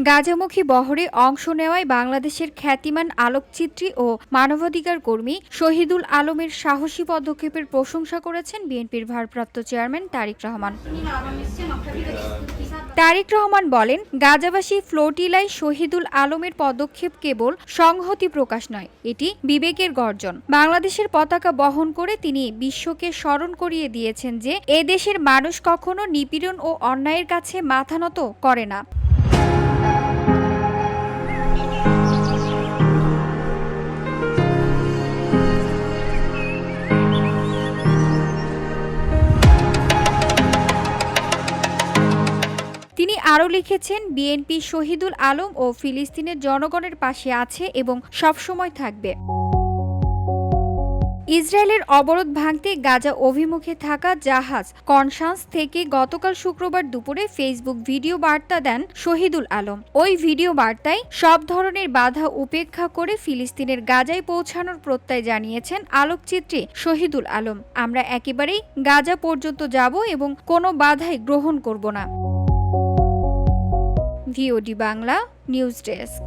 গাজামুখী বহরে অংশ নেওয়ায় বাংলাদেশের খ্যাতিমান আলোকচিত্রী ও মানবাধিকার কর্মী শহীদুল আলমের সাহসী পদক্ষেপের প্রশংসা করেছেন বিএনপির ভারপ্রাপ্ত চেয়ারম্যান তারেক রহমান। তারেক রহমান বলেন, গাজাবাসী ফ্লোটিলায় শহীদুল আলমের পদক্ষেপ কেবল সংহতি প্রকাশ নয়, এটি বিবেকের গর্জন। বাংলাদেশের পতাকা বহন করে তিনি বিশ্বকে স্মরণ করিয়ে দিয়েছেন যে এদেশের মানুষ কখনো নিপীড়ন ও অন্যায়ের কাছে মাথা নত করে না। তিনি আরও লিখেছেন, বিএনপি শহীদুল আলম ও ফিলিস্তিনের জনগণের পাশে আছে এবং সবসময় থাকবে। ইসরায়েলের অবরোধ ভাঙতে গাজা অভিমুখে থাকা জাহাজ কনসাস থেকে গতকাল শুক্রবার দুপুরে ফেসবুক ভিডিও বার্তা দেন শহীদুল আলম। ওই ভিডিও বার্তায় সব ধরনের বাধা উপেক্ষা করে ফিলিস্তিনের গাজায় পৌঁছানোর প্রত্যয় জানিয়েছেন আলোকচিত্রী শহীদুল আলম। আমরা একেবারেই গাজা পর্যন্ত যাব এবং কোনো বাধাই গ্রহণ করব না। VOD Bangla news desk.